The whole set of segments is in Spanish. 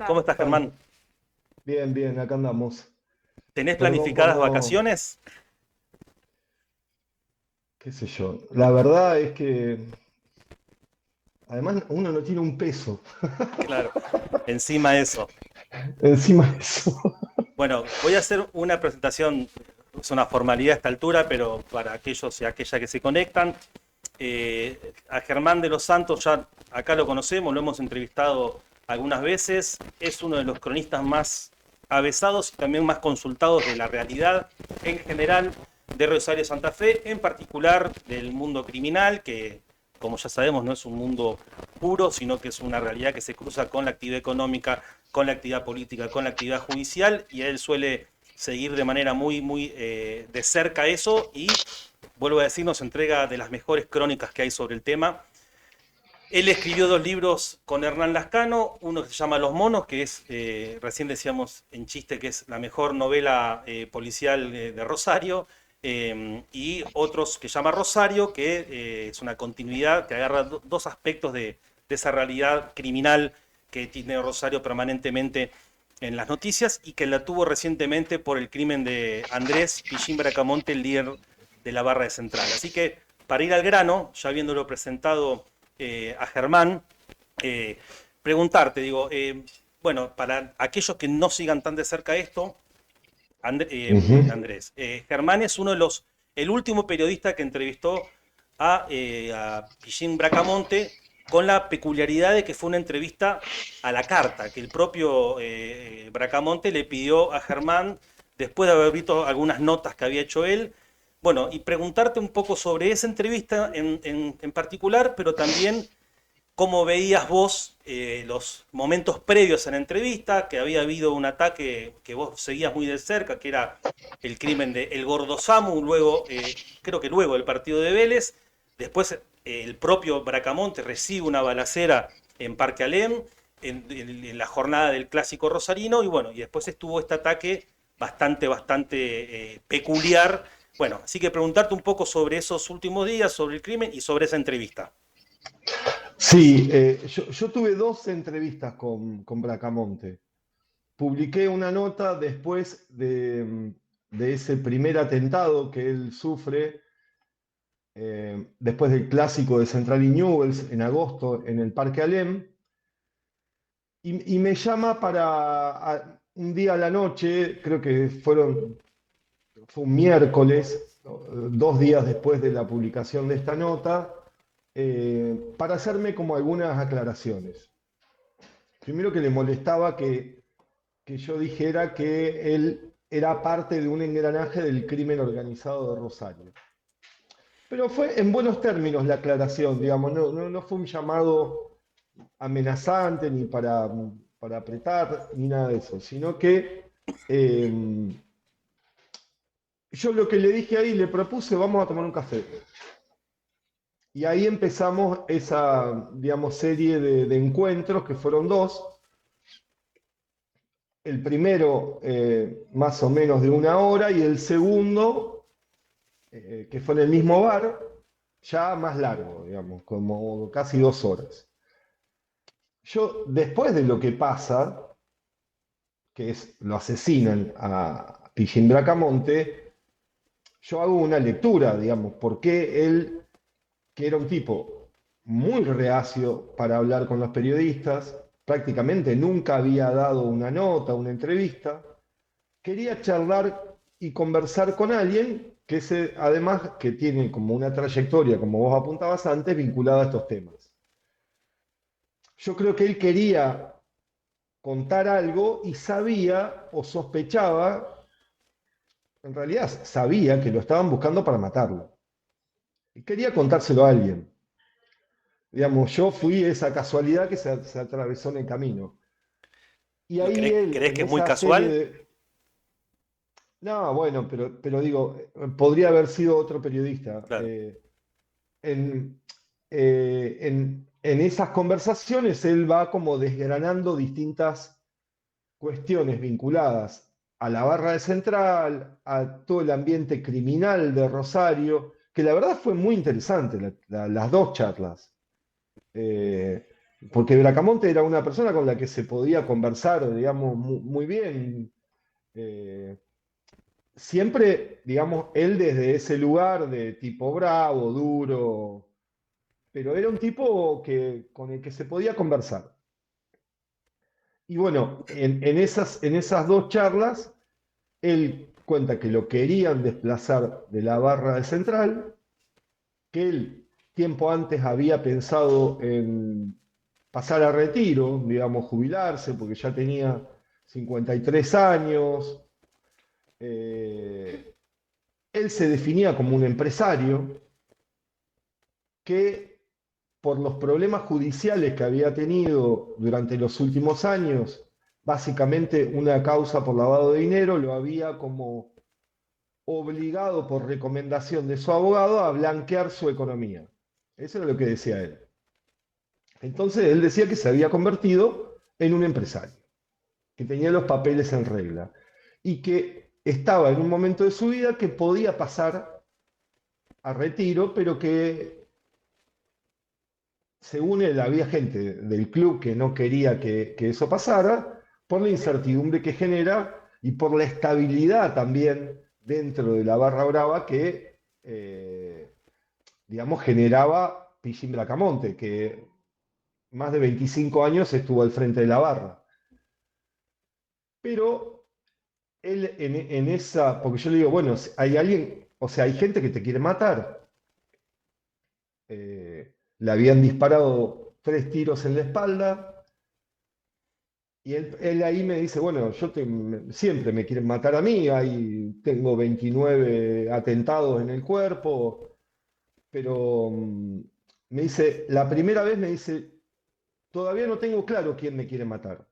¿Cómo estás, Estamos. Germán? Bien, bien, acá andamos. ¿Tenés Perdón por planificadas no, vacaciones? qué sé yo. La verdad es que además uno no tiene un peso Claro, encima de eso. encima de eso. Bueno, voy a hacer una presentación, es una formalidad a esta altura, pero para aquellos y aquellas que se conectan, a Germán de los Santos ya acá lo conocemos, lo hemos entrevistado algunas veces, es uno de los cronistas más avesados y también más consultados de la realidad en general de Rosario Santa Fe, en particular del mundo criminal, que como ya sabemos no es un mundo puro, sino que es una realidad que se cruza con la actividad económica, con la actividad política, con la actividad judicial, y él suele seguir de manera muy de cerca eso y vuelvo a decir, nos entrega de las mejores crónicas que hay sobre el tema. Él escribió dos libros con Hernán Lascano, uno que se llama Los Monos, que es, recién decíamos en chiste, que es la mejor novela policial de Rosario, y otros que se llama Rosario, que es una continuidad que agarra dos aspectos de esa realidad criminal que tiene Rosario permanentemente en las noticias y que la tuvo recientemente por el crimen de Andrés Pichín Bracamonte, el líder de la barra de Central. Así que, para ir al grano, ya habiéndolo presentado a Germán, eh, preguntarte, digo, bueno, para aquellos que no sigan tan de cerca esto, Ujú. Andrés, Germán es uno de los, el último periodista que entrevistó a Pichín Bracamonte, con la peculiaridad de que fue una entrevista a la carta, que el propio Bracamonte le pidió a Germán, después de haber visto algunas notas que había hecho él, bueno, y preguntarte un poco sobre esa entrevista en particular, pero también cómo veías vos los momentos previos a la entrevista, que había habido un ataque que vos seguías muy de cerca, que era el crimen de El Gordo Samu, luego, creo que luego del partido de Vélez, después el propio Bracamonte recibe una balacera en Parque Alem, en la jornada del clásico rosarino, y bueno, y después estuvo este ataque bastante peculiar. Bueno, así que preguntarte un poco sobre esos últimos días, sobre el crimen y sobre esa entrevista. Sí, yo tuve dos entrevistas con Bracamonte. Publiqué una nota después de ese primer atentado que él sufre, después del clásico de Central y Newell's en agosto en el Parque Alem. Y me llama para un día a la noche, creo que fue un miércoles, 2 días después de la publicación de esta nota, para hacerme como algunas aclaraciones. Primero que le molestaba que yo dijera que él era parte de un engranaje del crimen organizado de Rosario. Pero fue en buenos términos la aclaración, digamos, no fue un llamado amenazante ni para apretar ni nada de eso, sino que yo lo que le dije ahí, le propuse, vamos a tomar un café. Y ahí empezamos esa, digamos, serie de encuentros, que fueron dos. El primero más o menos de 1 hora y el segundo, que fue en el mismo bar, ya más largo, digamos, como casi 2 horas. Yo, después de lo que pasa, que es lo asesinan a Pijín Bracamonte, yo hago una lectura, digamos, porque él, que era un tipo muy reacio para hablar con los periodistas, prácticamente nunca había dado una nota, una entrevista, quería charlar y conversar con alguien que además que tiene como una trayectoria, como vos apuntabas antes, vinculada a estos temas. Yo creo que él quería contar algo y sabía o sospechaba, en realidad sabía que lo estaban buscando para matarlo. Y quería contárselo a alguien. Digamos, yo fui esa casualidad que se atravesó en el camino. Y ¿No ahí él, crees en que es muy esa serie casual? de... No, bueno, pero digo, podría haber sido otro periodista. Claro. En esas conversaciones él va como desgranando distintas cuestiones vinculadas a la barra de Central, a todo el ambiente criminal de Rosario, que la verdad fue muy interesante las dos charlas. porque Bracamonte era una persona con la que se podía conversar, digamos, muy bien. Eh, Siempre, digamos, él desde ese lugar de tipo bravo, duro, pero era un tipo con el que se podía conversar. Y bueno, en esas dos charlas, él cuenta que lo querían desplazar de la barra de Central, que él tiempo antes había pensado en pasar a retiro, digamos, jubilarse, porque ya tenía 53 años. Eh, Él se definía como un empresario que por los problemas judiciales que había tenido durante los últimos años, básicamente una causa por lavado de dinero, lo había como obligado por recomendación de su abogado a blanquear su economía. Eso era lo que decía él. Entonces él decía que se había convertido en un empresario, que tenía los papeles en regla y que estaba en un momento de su vida que podía pasar a retiro, pero que según él había gente del club que no quería que eso pasara por la incertidumbre que genera y por la estabilidad también dentro de la barra brava que, digamos, generaba Pichín Bracamonte, que más de 25 años estuvo al frente de la barra. Pero él en esa, porque yo le digo, bueno, hay alguien, o sea, hay gente que te quiere matar. Le habían disparado 3 tiros en la espalda y él ahí me dice, bueno, siempre me quieren matar a mí, ahí tengo 29 atentados en el cuerpo, pero me dice, la primera vez me dice, todavía no tengo claro quién me quiere matar.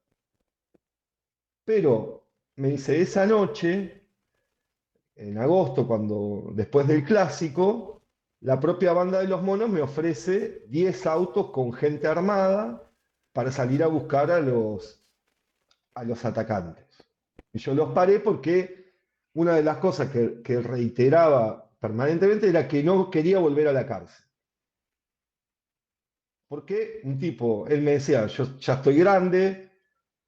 Pero me dice, esa noche, en agosto, después del clásico, la propia banda de los monos me ofrece 10 autos con gente armada para salir a buscar a los atacantes. Y yo los paré porque una de las cosas que reiteraba permanentemente era que no quería volver a la cárcel. Porque un tipo, él me decía, yo ya estoy grande,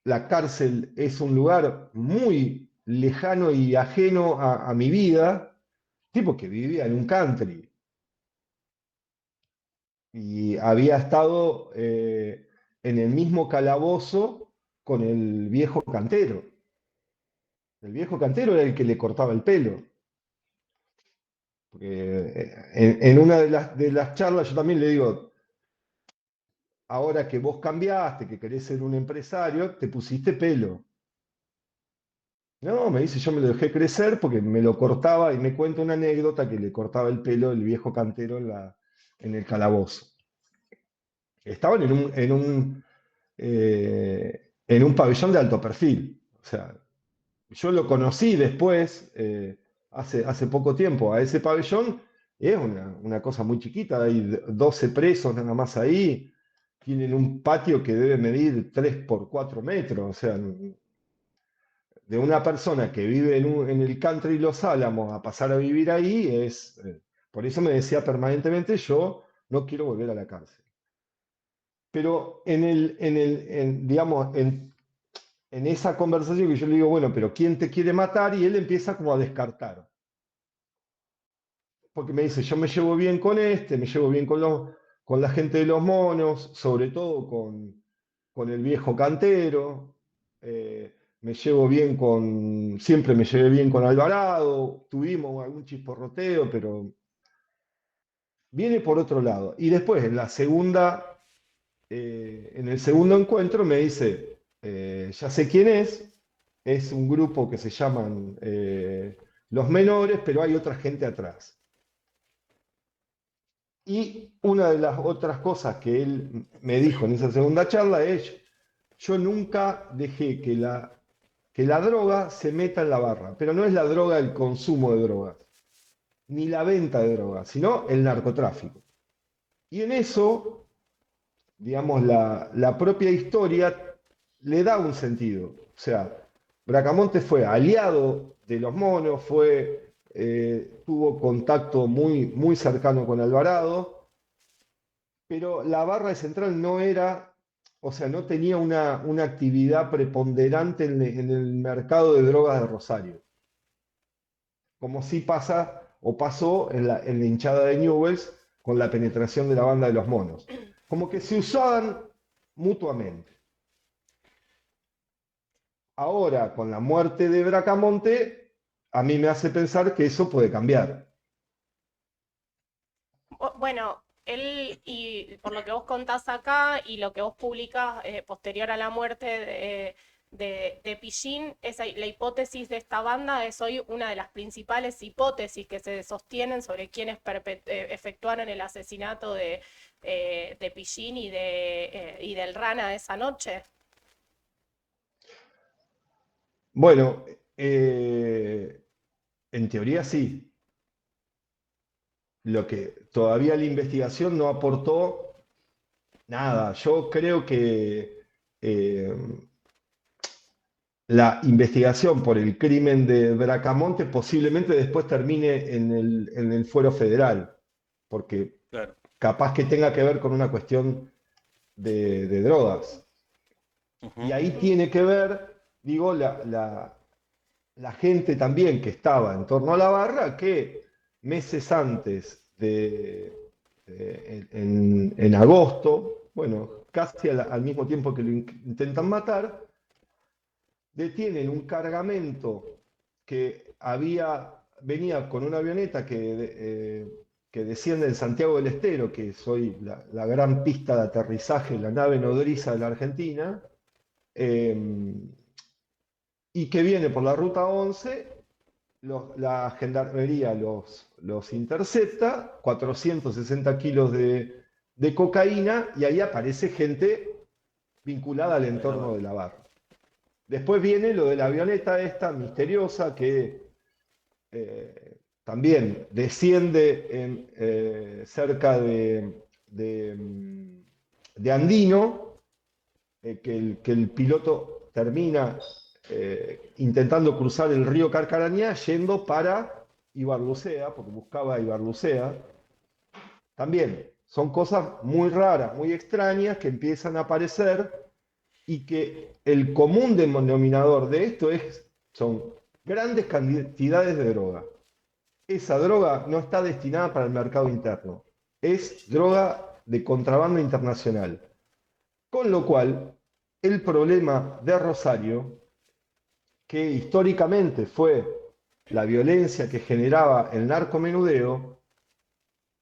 la cárcel es un lugar muy lejano y ajeno a mi vida, tipo que vivía en un country y había estado en el mismo calabozo con el viejo cantero. El viejo cantero era el que le cortaba el pelo. Porque en una de las charlas yo también le digo, ahora que vos cambiaste, que querés ser un empresario, te pusiste pelo. No, me dice, yo me lo dejé crecer porque me lo cortaba y me cuenta una anécdota que le cortaba el pelo el viejo cantero en el calabozo. Estaban en un pabellón de alto perfil. O sea, yo lo conocí después, hace poco tiempo, a ese pabellón. Es una cosa muy chiquita, hay 12 presos nada más ahí. Tienen un patio que debe medir 3 por 4 metros. O sea, de una persona que vive en el country Los Álamos a pasar a vivir ahí es. Por eso me decía permanentemente: yo no quiero volver a la cárcel. Pero digamos, en esa conversación que yo le digo, bueno, pero ¿quién te quiere matar? Y él empieza como a descartar. Porque me dice, yo me llevo bien con me llevo bien con la gente de los monos, sobre todo con el viejo cantero, siempre me llevé bien con Alvarado, tuvimos algún chisporroteo, pero viene por otro lado. Y después, en el segundo encuentro me dice, ya sé quién es un grupo que se llaman Los Menores, pero hay otra gente atrás. Y una de las otras cosas que él me dijo en esa segunda charla es, yo nunca dejé que la droga se meta en la barra, pero no es la droga el consumo de drogas, ni la venta de drogas, sino el narcotráfico. Y en eso, digamos, la propia historia le da un sentido. O sea, Bracamonte fue aliado de los monos, tuvo contacto muy, muy cercano con Alvarado, pero la barra de Central no era o sea, no tenía una actividad preponderante en el mercado de drogas de Rosario, como sí pasa o pasó en la hinchada de Newells con la penetración de la banda de los monos. Como que se usaban mutuamente. Ahora, con la muerte de Bracamonte, a mí me hace pensar que eso puede cambiar. Bueno, él, y por lo que vos contás acá y lo que vos publicás posterior a la muerte de Pillín, la hipótesis de esta banda es hoy una de las principales hipótesis que se sostienen sobre quienes efectuaron el asesinato de Pillín y del Rana esa noche. Bueno, en teoría sí. Lo que todavía la investigación no aportó nada. Yo creo que eh, la investigación por el crimen de Bracamonte posiblemente después termine en el fuero federal, porque Claro. capaz que tenga que ver con una cuestión de drogas. Y Ujú. ahí Ujú. tiene que ver, digo, la gente también que estaba en torno a la barra, que meses antes en agosto, bueno, casi al mismo tiempo que lo intentan matar, detienen un cargamento que venía con una avioneta que desciende en Santiago del Estero, que es hoy la gran pista de aterrizaje, la nave nodriza de la Argentina, eh, y que viene por la ruta 11. La gendarmería los intercepta, 460 kilos de cocaína, y ahí aparece gente vinculada al Ahí la entorno va. de la barra. Después viene lo de la avioneta esta misteriosa que también desciende cerca de Andino, que el piloto termina intentando cruzar el río Carcarañá yendo para Ibarlucea, porque buscaba Ibarlucea. También son cosas muy raras, muy extrañas que empiezan a aparecer y que el común denominador de esto son grandes cantidades de droga. Esa droga no está destinada para el mercado interno, es droga de contrabando internacional. Con lo cual, el problema de Rosario, que históricamente fue la violencia que generaba el narcomenudeo,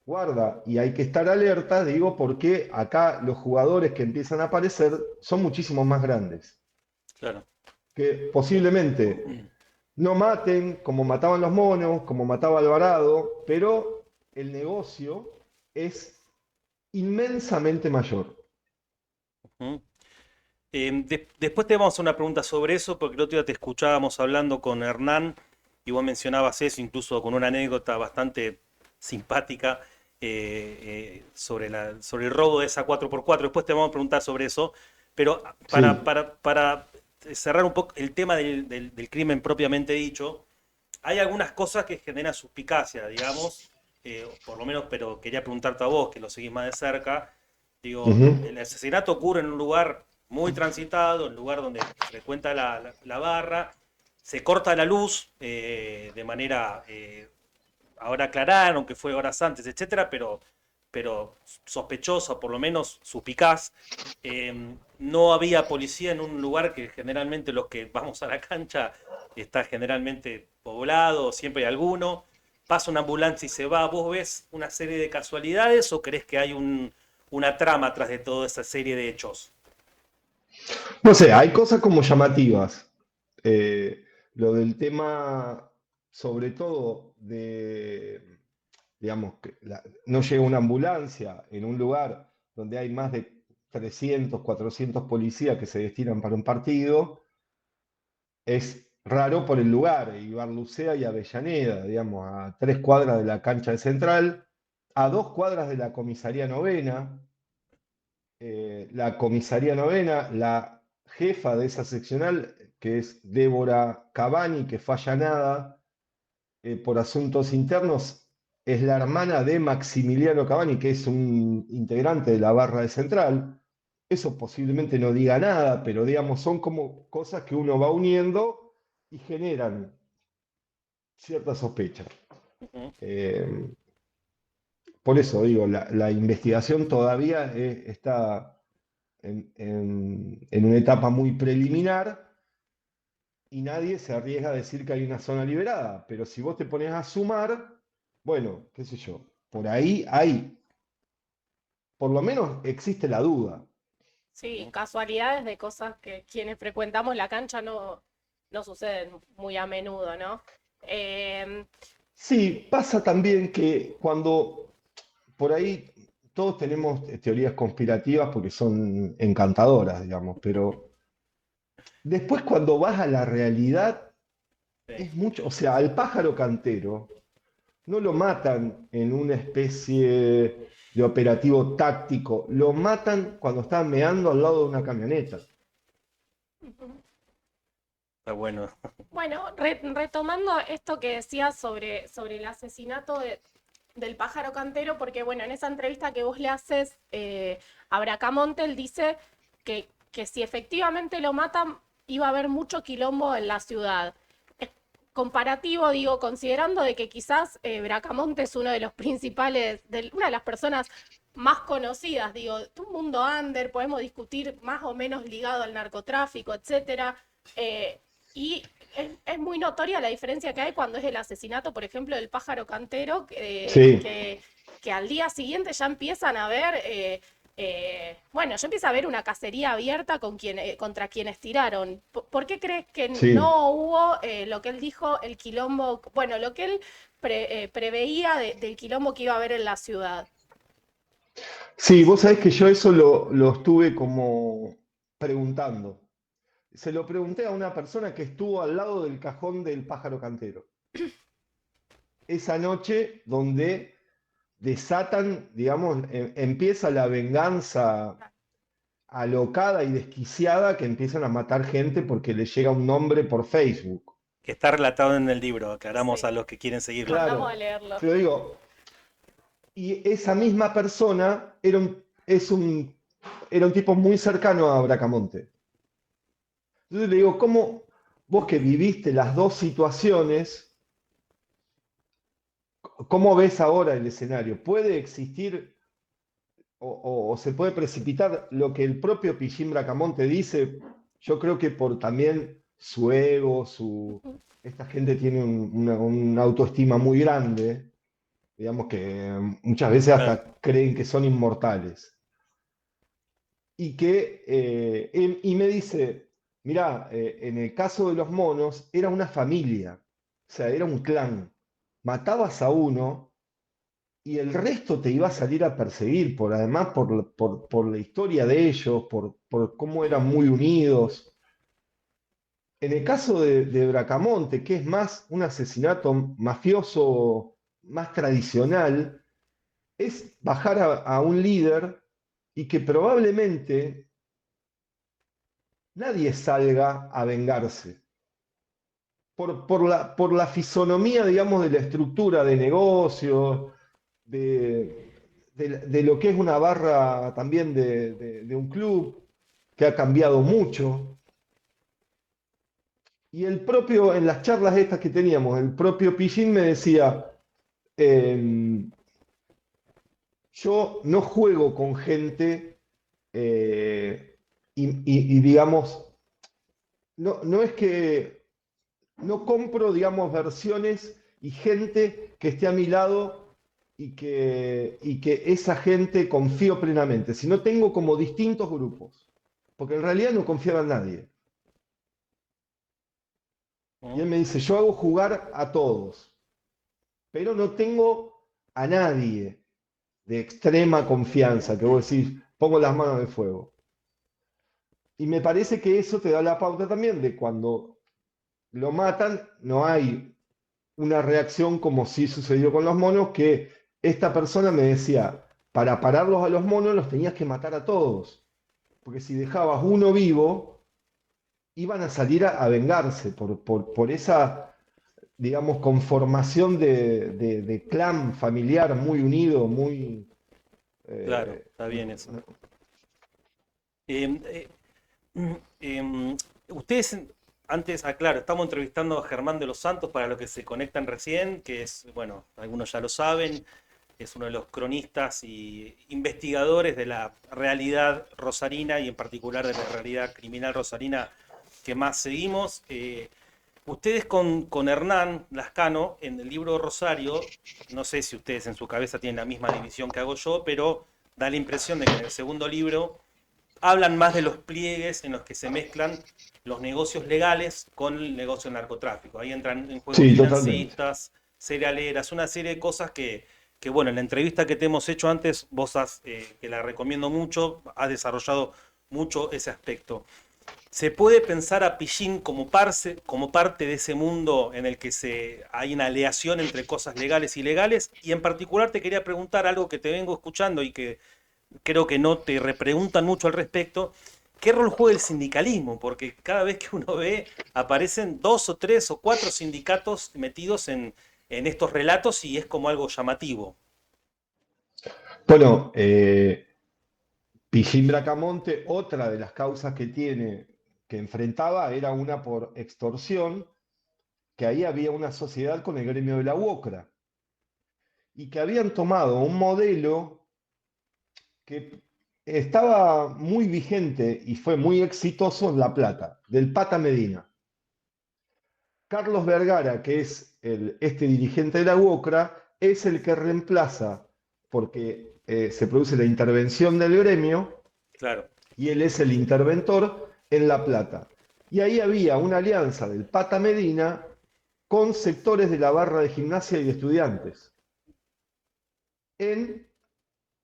guarda, y hay que estar alerta, digo, porque acá los jugadores que empiezan a aparecer son muchísimo más grandes, Claro. que posiblemente no maten como mataban los monos, como mataba Alvarado, pero el negocio es inmensamente mayor. Ujú. Después te vamos a hacer una pregunta sobre eso, porque el otro día te escuchábamos hablando con Hernán y vos mencionabas eso, incluso con una anécdota bastante simpática sobre el robo de esa 4x4. Después te vamos a preguntar sobre eso, pero Sí. para cerrar un poco el tema del crimen propiamente dicho, hay algunas cosas que generan suspicacia, digamos, por lo menos, pero quería preguntarte a vos, que lo seguís más de cerca. Digo, Ujú. el asesinato ocurre en un lugar muy transitado, en un lugar donde frecuenta la barra, se corta la luz de manera, ahora aclararon que fue horas antes, etcétera, pero sospechosa, por lo menos suspicaz. No había policía en un lugar que generalmente los que vamos a la cancha está generalmente poblado, siempre hay alguno. Pasa una ambulancia y se va. ¿Vos ves una serie de casualidades o crees que hay una trama atrás de toda esa serie de hechos? No sé, hay cosas como llamativas. Eh, lo del tema, sobre todo, digamos, que no llega una ambulancia en un lugar donde hay más de 300, 400 policías que se destinan para un partido, es raro por el lugar, Ibarlucea y Avellaneda, digamos, a 3 cuadras de la cancha de Central, a 2 cuadras de la comisaría novena. La comisaría novena, la jefa de esa seccional, que es Débora Cavani, que falla nada por asuntos internos, es la hermana de Maximiliano Cavani, que es un integrante de la barra de Central. eso posiblemente no diga nada, pero digamos, son como cosas que uno va uniendo y generan cierta sospecha. Ujú. Eh, por eso digo, la investigación todavía está en una etapa muy preliminar y nadie se arriesga a decir que hay una zona liberada, pero si vos te pones a sumar, bueno, qué sé yo, por ahí hay, por lo menos existe la duda. Sí, casualidades de cosas que quienes frecuentamos la cancha no suceden muy a menudo, ¿no? Em, Sí, pasa también que cuando por ahí todos tenemos teorías conspirativas porque son encantadoras, digamos, pero después cuando vas a la realidad Sí. es mucho, o sea, al pájaro cantero no lo matan en una especie de operativo táctico, lo matan cuando está meando al lado de una camioneta. Está bueno. bueno, retomando esto que decías sobre el asesinato del pájaro cantero, porque bueno, en esa entrevista que vos le haces a Bracamonte, él dice que si efectivamente lo matan, iba a haber mucho quilombo en la ciudad. Comparativo, digo, considerando de que quizás Bracamonte es uno de los principales, una de las personas más conocidas, digo, de un mundo under, podemos discutir más o menos ligado al narcotráfico, etcétera, y es muy notoria la diferencia que hay cuando es el asesinato, por ejemplo, del pájaro cantero, Sí, que al día siguiente ya empiezan a ver, bueno, ya empieza a haber una cacería abierta contra quienes tiraron. ¿Por qué crees que sí. no hubo lo que él dijo, el quilombo, bueno, lo que él preveía del quilombo que iba a haber en la ciudad? Sí, vos sabés que yo eso lo estuve como preguntando. Se lo pregunté a una persona que estuvo al lado del cajón del pájaro cantero. Esa noche donde desatan, digamos, empieza la venganza alocada y desquiciada que empiezan a matar gente porque le llega un nombre por Facebook. Que está relatado en el libro, aclaramos a Sí, los que quieren seguirlo. mandamos a Claro, leerlo. pero digo, y esa misma persona era un tipo muy cercano a Bracamonte. Entonces le digo, ¿cómo vos que viviste las dos situaciones, cómo ves ahora el escenario? ¿Puede existir o se puede precipitar lo que el propio Pichín Bracamonte dice? Yo creo que por también su ego, esta gente tiene una autoestima muy grande, digamos que muchas veces Claro. hasta creen que son inmortales. Y me dice, mirá, en el caso de los monos era una familia, o sea, era un clan. Matabas a uno y el resto te iba a salir a perseguir, además por la historia de ellos, por cómo eran muy unidos. En el caso de Bracamonte, que es más un asesinato mafioso más tradicional, es bajar a un líder y que probablemente nadie salga a vengarse. Por la fisonomía, digamos, de la estructura de negocio, de lo que es una barra también de un club que ha cambiado mucho. Y el propio, en las charlas estas que teníamos, el propio Pijín me decía, yo no juego con gente y, digamos, no es que no compro, digamos, versiones y gente que esté a mi lado y que esa gente confío plenamente, sino tengo como distintos grupos, porque en realidad no confiaba en nadie. Y ¿Mm? él me dice, yo hago jugar a todos, pero no tengo a nadie de extrema confianza, que vos decís, pongo las manos en el fuego. Y me parece que eso te da la pauta también de cuando lo matan, no hay una reacción como sí sucedió con los monos, que esta persona me decía, para pararlos a los monos los tenías que matar a todos, porque si dejabas uno vivo, iban a salir a vengarse por esa, digamos, conformación de clan familiar, muy unido, muy... Claro, eh, está bien eso. Em, eh, Ustedes, antes, claro, estamos entrevistando a Germán de los Santos para los que se conectan recién, que es, bueno, algunos ya lo saben, es uno de los cronistas y investigadores de la realidad rosarina y en particular de la realidad criminal rosarina que más seguimos. Ustedes con Hernán Lascano, en el libro Rosario, no sé si ustedes en su cabeza tienen la misma división que hago yo, pero da la impresión de que en el segundo libro hablan más de los pliegues en los que se mezclan los negocios legales con el negocio del narcotráfico. Ahí entran en juego Sí, totalmente. financistas, cerealeras, una serie de cosas que bueno, en la entrevista que te hemos hecho antes, vos has, que la recomiendo mucho, has desarrollado mucho ese aspecto. ¿Se puede pensar a Pichín como parte de ese mundo en el que hay una aleación entre cosas legales y ilegales? Y en particular te quería preguntar algo que te vengo escuchando y que creo que no te repreguntan mucho al respecto. ¿Qué rol juega el sindicalismo? Porque cada vez que uno ve, aparecen dos o tres o cuatro sindicatos metidos en estos relatos y es como algo llamativo. Bueno, Pichín Bracamonte, otra de las causas que tiene, que enfrentaba, era una por extorsión, que ahí había una sociedad con el gremio de la UOCRA, y que habían tomado un modelo que estaba muy vigente y fue muy exitoso en La Plata, del Pata Medina. Carlos Vergara, que es este dirigente de la UOCRA, es el que reemplaza, porque se produce la intervención del gremio, Claro. y él es el interventor en La Plata. Y ahí había una alianza del Pata Medina con sectores de la barra de gimnasia y de estudiantes. En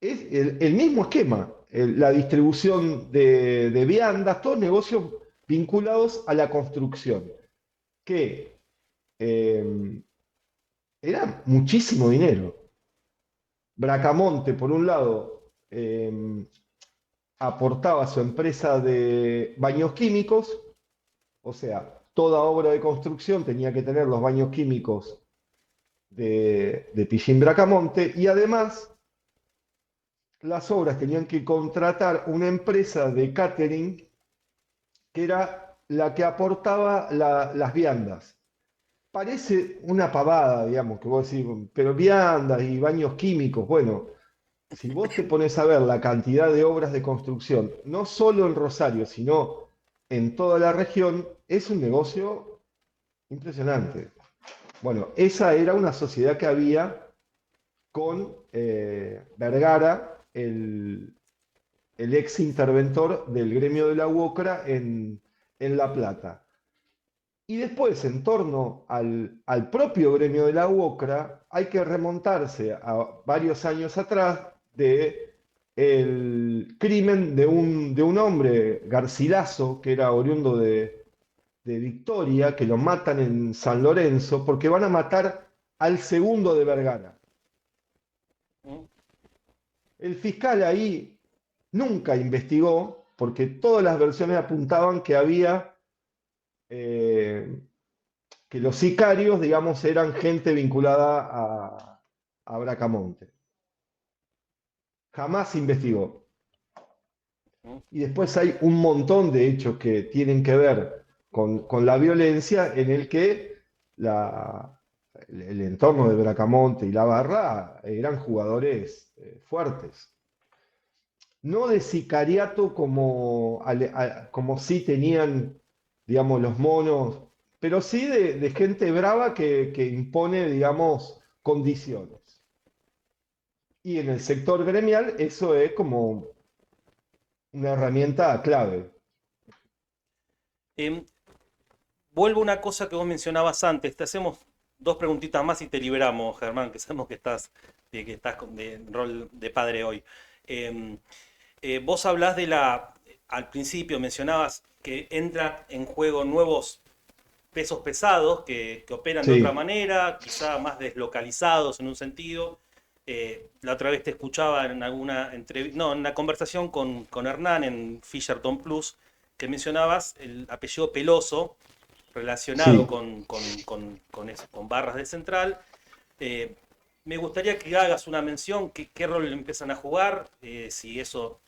el mismo esquema, la distribución de viandas, todos negocios vinculados a la construcción, que eh, era muchísimo dinero. Bracamonte, por un lado, aportaba su empresa de baños químicos, o sea, toda obra de construcción tenía que tener los baños químicos de Pichín Bracamonte, y además las obras tenían que contratar una empresa de catering que era la que aportaba las viandas. Parece una pavada, digamos, que vos decís, pero viandas y baños químicos, bueno, si vos te pones a ver la cantidad de obras de construcción, no solo en Rosario, sino en toda la región, es un negocio impresionante. Bueno, esa era una sociedad que había con Vergara, el ex interventor del gremio de la UOCRA en La Plata. Y después, en torno al propio gremio de la UOCRA, hay que remontarse a varios años atrás de el crimen de un hombre, Garcilaso, que era oriundo de Victoria, que lo matan en San Lorenzo, porque van a matar al segundo de Vergara. El fiscal ahí nunca investigó, porque todas las versiones apuntaban que había eh, que los sicarios, digamos, eran gente vinculada a Bracamonte. Jamás se investigó. Y después hay un montón de hechos que tienen que ver con la violencia en el que el entorno de Bracamonte y la Barra eran jugadores fuertes. No de sicariato como sí tenían, digamos, los monos, pero sí de gente brava que impone, digamos, condiciones. Y en el sector gremial eso es como una herramienta clave. Em, Vuelvo a una cosa que vos mencionabas antes. Te hacemos dos preguntitas más y te liberamos, Germán, que sabemos que estás de rol de padre hoy. Em, Vos hablás al principio mencionabas que entran en juego nuevos pesos pesados que operan de otra Sí, manera, quizá más deslocalizados en un sentido. La otra vez te escuchaba en alguna entrevista, no, en una conversación con Hernán en Fisherton Plus, que mencionabas el apellido Peloso relacionado sí. con barras de central. Eh, Me gustaría que hagas una mención, qué rol empiezan a jugar, si eso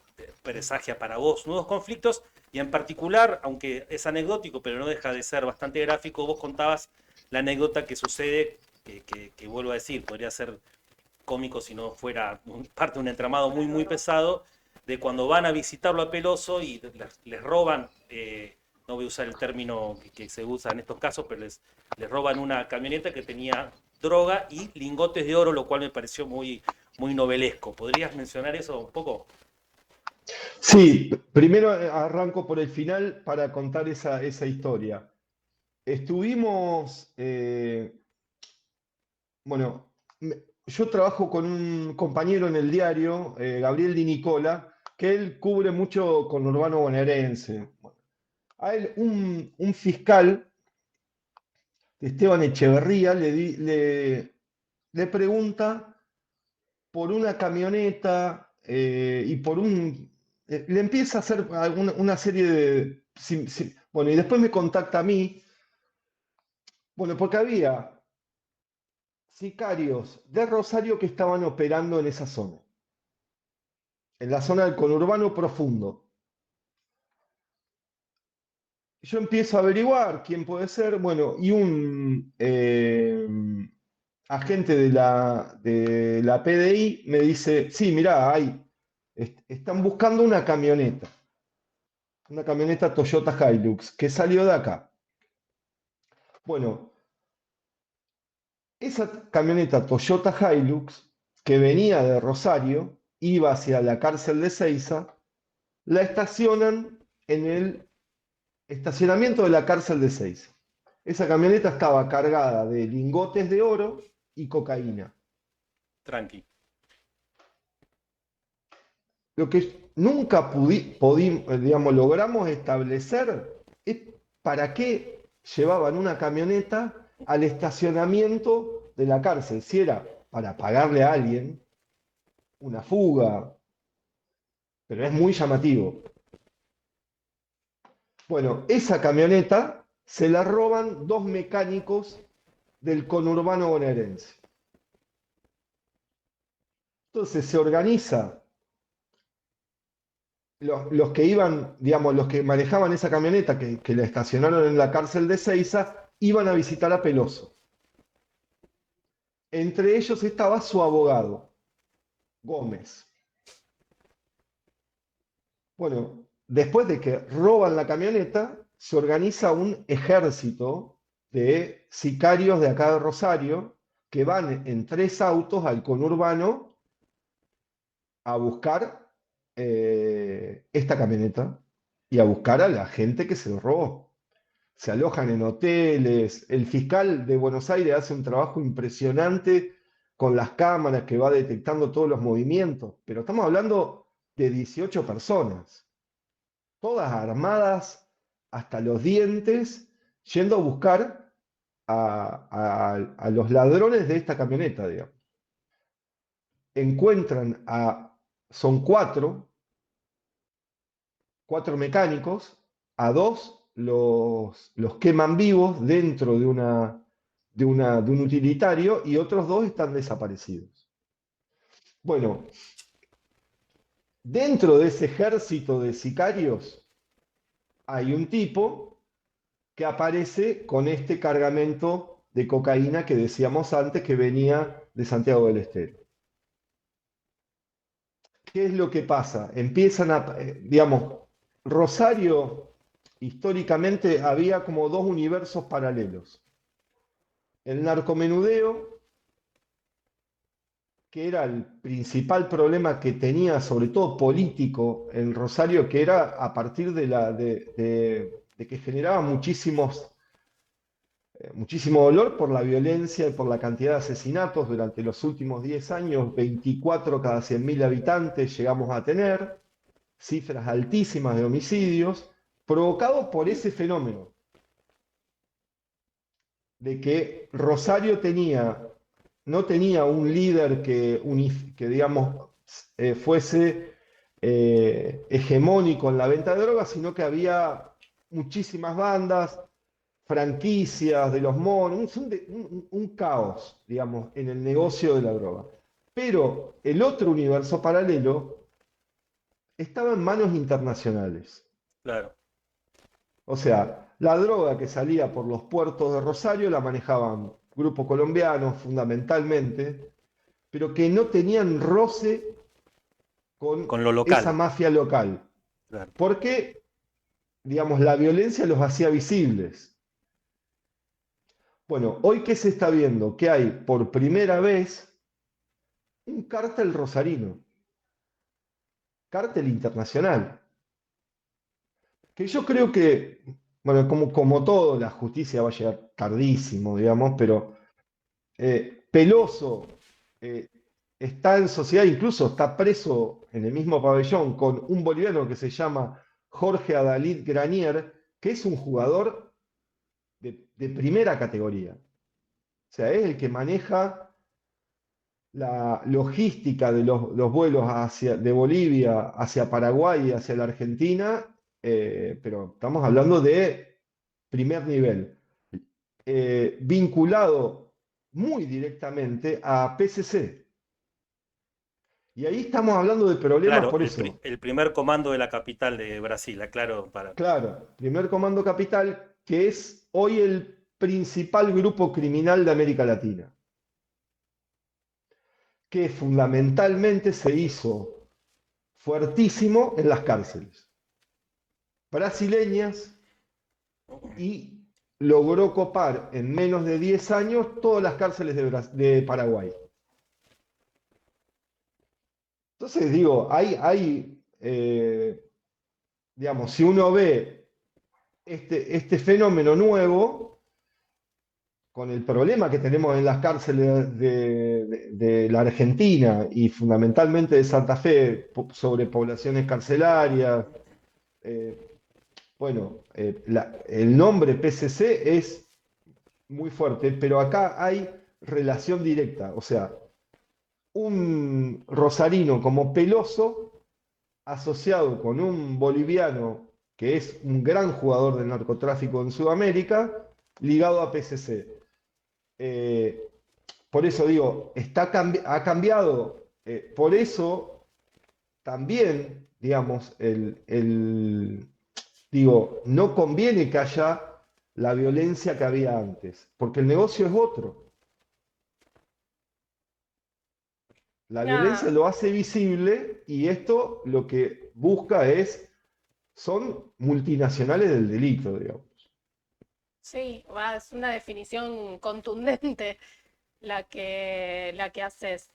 presagia para vos nuevos conflictos, y en particular, aunque es anecdótico, pero no deja de ser bastante gráfico, vos contabas la anécdota que sucede, que vuelvo a decir, podría ser cómico si no fuera parte de un entramado muy, muy pesado, de cuando van a visitarlo a Peloso y les roban, no voy a usar el término que se usa en estos casos, pero les roban una camioneta que tenía droga y lingotes de oro, lo cual me pareció muy, muy novelesco. ¿Podrías mencionar eso un poco? Sí, primero arranco por el final para contar esa historia. Estuvimos, bueno, yo trabajo con un compañero en el diario, Gabriel Di Nicola, que él cubre mucho conurbano bonaerense. Bueno, a él un fiscal, Esteban Echeverría, le pregunta por una camioneta y por le empieza a hacer una serie de... bueno, y después me contacta a mí, bueno, porque había sicarios de Rosario que estaban operando en esa zona, en la zona del conurbano profundo. Yo empiezo a averiguar quién puede ser, bueno, y un agente de la PDI me dice, sí, mirá, están buscando una camioneta Toyota Hilux que salió de acá. Bueno, esa camioneta Toyota Hilux que venía de Rosario, iba hacia la cárcel de Seiza, la estacionan en el estacionamiento de la cárcel de Seiza. Esa camioneta estaba cargada de lingotes de oro y cocaína. Tranqui. Lo que nunca digamos, logramos establecer es para qué llevaban una camioneta al estacionamiento de la cárcel. Si era para pagarle a alguien, una fuga, pero es muy llamativo. Bueno, esa camioneta se la roban dos mecánicos del conurbano bonaerense. Entonces se organiza los que iban, digamos, los que manejaban esa camioneta que la estacionaron en la cárcel de Seiza, iban a visitar a Peloso. Entre ellos estaba su abogado, Gómez. Bueno, después de que roban la camioneta, se organiza un ejército de sicarios de acá de Rosario que van en 3 autos al conurbano a buscar esta camioneta y a buscar a la gente que se lo robó. Se alojan en hoteles. El fiscal de Buenos Aires hace un trabajo impresionante con las cámaras que va detectando todos los movimientos, pero estamos hablando de 18 personas, todas armadas hasta los dientes, yendo a buscar a los ladrones de esta camioneta, digamos. Encuentran son cuatro mecánicos, a dos los queman vivos dentro de un utilitario y otros dos están desaparecidos. Bueno, dentro de ese ejército de sicarios hay un tipo que aparece con este cargamento de cocaína que decíamos antes que venía de Santiago del Estero. ¿Qué es lo que pasa? Digamos, Rosario, históricamente había como dos universos paralelos. El narcomenudeo, que era el principal problema que tenía, sobre todo político, en Rosario, que era a partir de que generaba muchísimo dolor por la violencia y por la cantidad de asesinatos. Durante los últimos 10 años, 24 cada 100.000 habitantes llegamos a tener, cifras altísimas de homicidios, provocado por ese fenómeno de que Rosario no tenía un líder que digamos, fuese hegemónico en la venta de drogas, sino que había muchísimas bandas, franquicias de los monos, un caos, digamos, en el negocio de la droga. Pero el otro universo paralelo estaba en manos internacionales. Claro. O sea, la droga que salía por los puertos de Rosario la manejaban grupos colombianos fundamentalmente, pero que no tenían roce con Con lo esa local. mafia local, Claro. porque, digamos, la violencia los hacía visibles. Bueno, hoy ¿qué se está viendo? Que hay por primera vez un cártel rosarino, cártel internacional, que yo creo que, bueno, como todo, la justicia va a llegar tardísimo, digamos, pero Peloso eh, está en sociedad, incluso está preso en el mismo pabellón con un boliviano que se llama Jorge Adalid Granier, que es un jugador de primera categoría. O sea, es el que maneja la logística de los vuelos de Bolivia hacia Paraguay y hacia la Argentina, pero estamos hablando de primer nivel, vinculado muy directamente a PCC. Y ahí estamos hablando de problemas Claro, por eso. el primer comando de la capital de Brasil, aclaro para. Claro, primer comando capital, que es hoy el principal grupo criminal de América Latina, que fundamentalmente se hizo fuertísimo en las cárceles brasileñas y logró copar en menos de 10 años todas las cárceles de Paraguay. Entonces digo, digamos, si uno ve este fenómeno nuevo, con el problema que tenemos en las cárceles de la Argentina y fundamentalmente de Santa Fe sobre poblaciones carcelarias, bueno, el nombre PCC es muy fuerte, pero acá hay relación directa, o sea, un rosarino como Peloso asociado con un boliviano que es un gran jugador de narcotráfico en Sudamérica, ligado a PCC. Eh, por eso digo, ha cambiado, por eso también, digamos, digo, no conviene que haya la violencia que había antes, porque el negocio es otro. La violencia Nada, lo hace visible y esto lo que busca son multinacionales del delito, digamos. sí, es una definición contundente la que haces.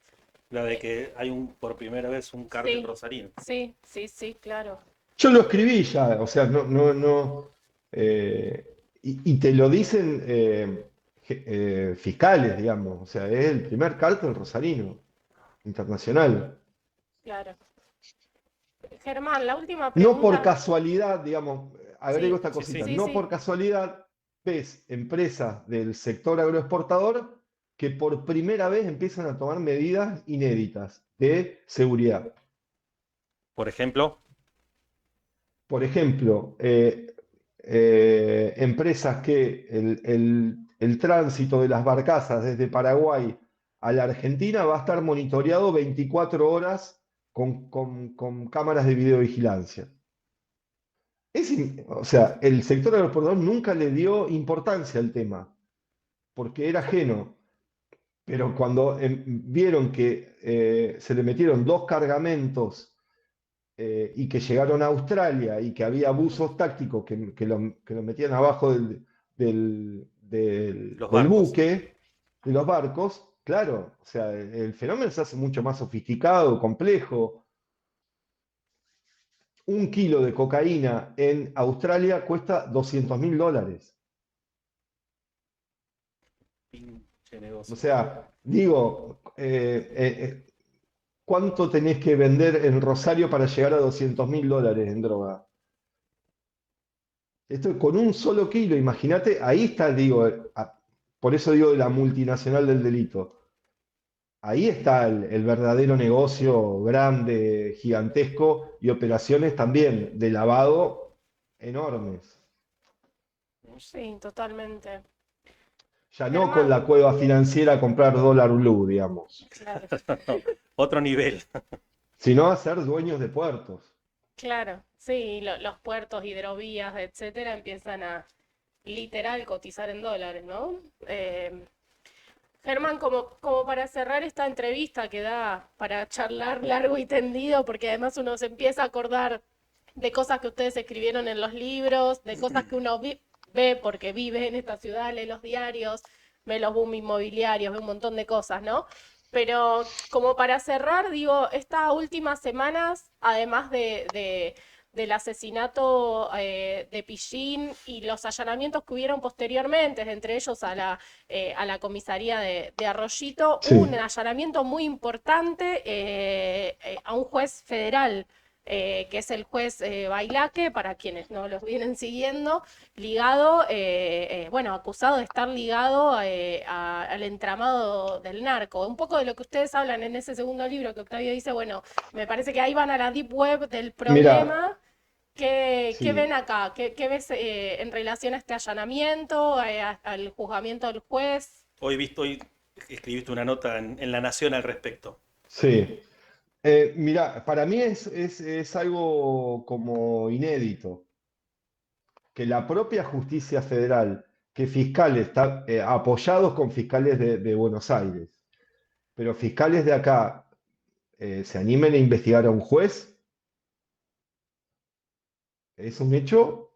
La de Eh, que hay por primera vez un cártel sí, rosarino. sí, sí, sí, claro. Yo lo escribí ya, o sea, no, y te lo dicen fiscales, digamos, o sea, es el primer cártel rosarino internacional. Claro. Germán, la última No por pregunta. casualidad, digamos, agrego Sí, esta Sí, cosita, sí. sí, no por sí. casualidad ves empresas del sector agroexportador que por primera vez empiezan a tomar medidas inéditas de seguridad. Por ejemplo, Por ejemplo, empresas que el tránsito de las barcazas desde Paraguay a la Argentina va a estar monitoreado 24 horas con cámaras de videovigilancia. O sea, el sector agroexportador nunca le dio importancia al tema, porque era ajeno. Pero cuando vieron que se le metieron dos cargamentos y que llegaron a Australia y que había abusos tácticos que lo metían abajo los del barcos. buque, de los barcos, claro, o sea, el fenómeno se hace mucho más sofisticado, complejo. Un kilo de cocaína en Australia cuesta $200.000. Pinche O negocio. sea, digo, ¿cuánto tenés que vender en Rosario para llegar a $200.000 en droga? Esto con un solo kilo, imagínate, ahí está, digo, por eso digo de la multinacional del delito. Ahí está el verdadero negocio grande, gigantesco y operaciones también de lavado enormes. Sí, totalmente. Ya no con Germán, la cueva financiera a comprar dólar blue, digamos, claro. Otro nivel. sino a ser dueños de puertos. Claro, sí, los puertos, hidrovías, etcétera, empiezan a literal cotizar en dólares, ¿no? Germán, como para cerrar esta entrevista que da para charlar largo y tendido, porque además uno se empieza a acordar de cosas que ustedes escribieron en los libros, de cosas que uno ve porque vive en esta ciudad, lee los diarios, ve los boom inmobiliarios, ve un montón de cosas, ¿no? Pero como para cerrar, digo, estas últimas semanas, además del asesinato de Pillín y los allanamientos que hubieron posteriormente, entre ellos a la comisaría de Arroyito, hubo un Sí, allanamiento muy importante a un juez federal, que es el juez Bailaque, para quienes no los vienen siguiendo, ligado, bueno, acusado de estar ligado al entramado del narco. Un poco de lo que ustedes hablan en ese segundo libro que Octavio dice, bueno, me parece que ahí van a la deep web del mira, problema. ¿Qué ven sí. acá? ¿Qué ves en relación a este allanamiento, al juzgamiento del juez? Hoy escribiste una nota en La Nación al respecto. Sí. Mira, para mí es algo como inédito que la propia justicia federal, que fiscales, apoyados con fiscales de Buenos Aires, pero fiscales de acá se animen a investigar a un juez, es un hecho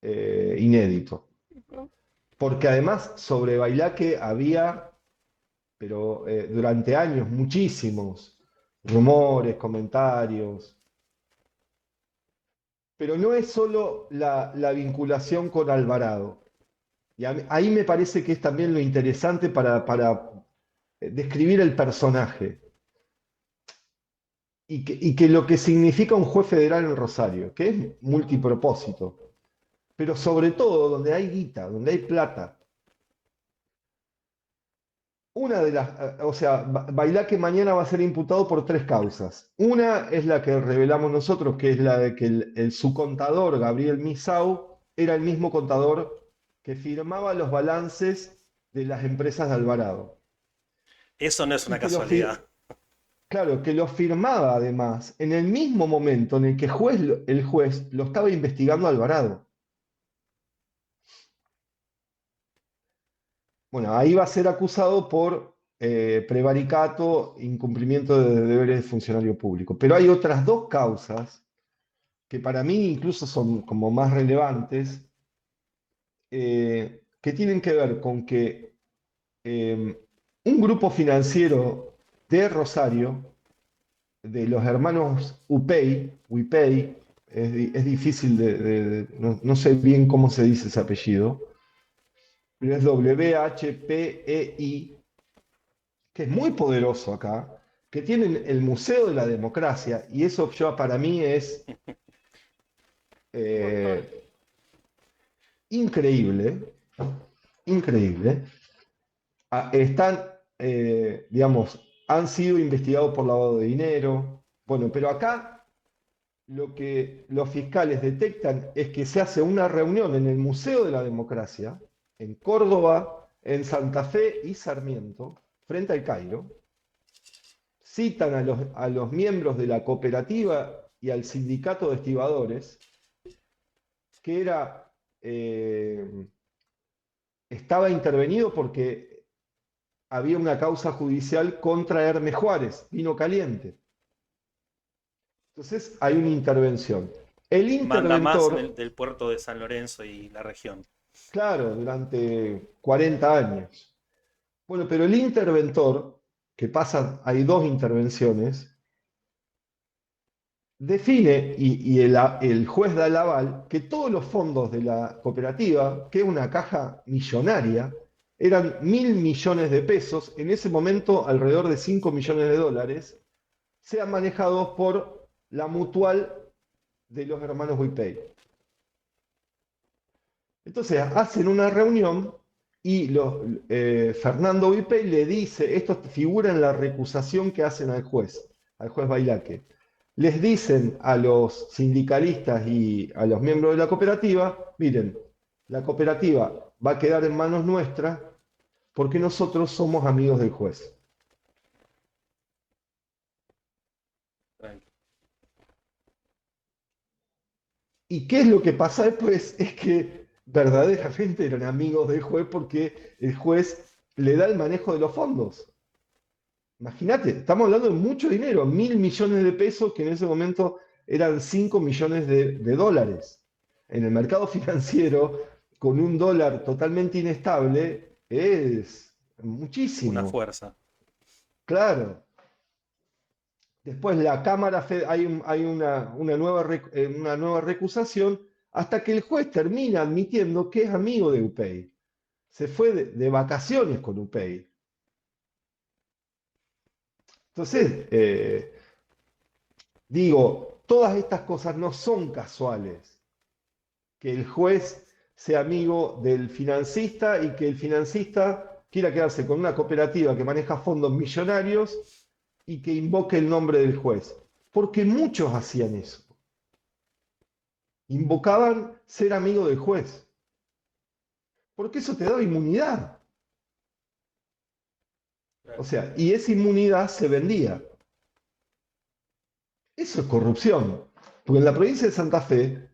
inédito. Ujú. Porque además sobre Bailaque había, pero durante años, muchísimos rumores, comentarios. Pero no es solo la vinculación con Alvarado. Y ahí me parece que es también lo interesante para describir el personaje y que lo que significa un juez federal en Rosario, que es multipropósito, pero sobre todo donde hay guita, donde hay plata. Una de las, o sea, Bailaque mañana va a ser imputado por tres causas. Una es la que revelamos nosotros, que es la de que su contador, Gabriel Misau, era el mismo contador que firmaba los balances de las empresas de Alvarado. Eso no es Y una que casualidad. claro, que lo firmaba además en el mismo momento en el que el juez lo estaba investigando a Alvarado. Bueno, ahí va a ser acusado por prevaricato, incumplimiento de deberes de funcionario público. Pero hay otras dos causas que para mí incluso son como más relevantes, que tienen que ver con que un grupo financiero de Rosario, de los hermanos Upey, es difícil no sé bien cómo se dice ese apellido, pero es WHPEI, que es muy poderoso acá, que tienen el Museo de la Democracia, y eso yo, para mí es Un montón. eh, increíble, increíble. Están, digamos, han sido investigados por lavado de dinero. Bueno, pero acá lo que los fiscales detectan es que se hace una reunión en el Museo de la Democracia, en Córdoba, en Santa Fe y Sarmiento, frente al Cairo. Citan a los miembros de la cooperativa y al sindicato de estibadores, que eh, estaba intervenido porque había una causa judicial contra Hermes Juárez, vino caliente. Entonces hay una intervención. El Manda más interventor, del puerto de San Lorenzo y la región. claro, durante 40 años. Bueno, pero el interventor, que pasa, hay dos intervenciones, define y el juez da el aval que todos los fondos de la cooperativa, que es una caja millonaria, eran 1.000 millones de pesos, en ese momento alrededor de 5 millones de dólares, sean manejados por la mutual de los hermanos Huipei. Entonces hacen una reunión y Fernando Huipei le dice, esto figura en la recusación que hacen al juez Bailaque. Les dicen a los sindicalistas y a los miembros de la cooperativa, miren, la cooperativa va a quedar en manos nuestras porque nosotros somos amigos del juez. ¿Y qué es lo que pasa después? Es que verdaderamente eran amigos del juez porque el juez le da el manejo de los fondos. Imagínate, estamos hablando de mucho dinero, 1.000 millones de pesos, que en ese momento eran 5 millones de dólares. En el mercado financiero, con un dólar totalmente inestable, es Una muchísimo. fuerza. Claro. Después la Cámara, hay una nueva recusación hasta que el juez termina admitiendo que es amigo de UPEI. Se fue de vacaciones con UPEI. Entonces, digo, todas estas cosas no son casuales. Que el juez sea amigo del financista y que el financista quiera quedarse con una cooperativa que maneja fondos millonarios y que invoque el nombre del juez. Porque muchos hacían eso. Invocaban ser amigo del juez. Porque eso te daba inmunidad. O sea, y esa inmunidad se vendía. Eso es corrupción. Porque en la provincia de Santa Fe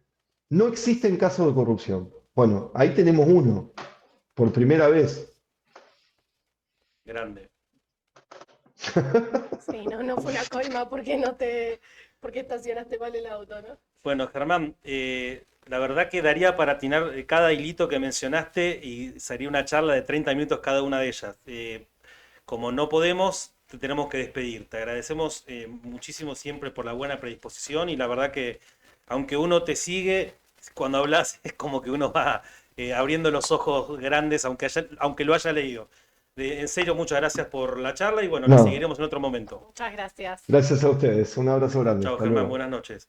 no existen casos de corrupción. Bueno, ahí tenemos uno, por primera vez. Grande. Sí, no fue una coima porque estacionaste mal el auto, ¿no? Bueno, Germán, la verdad que daría para atinar cada hilito que mencionaste y sería una charla de 30 minutos cada una de ellas. Como no podemos, te tenemos que despedir. Te agradecemos muchísimo siempre por la buena predisposición y la verdad que aunque uno te sigue, cuando hablas es como que uno va abriendo los ojos grandes, aunque lo haya leído. En serio, muchas gracias por la charla y bueno, la No, seguiremos en otro momento. Muchas gracias. gracias a ustedes. Un abrazo grande. Chao, Hasta Germán, luego. buenas noches.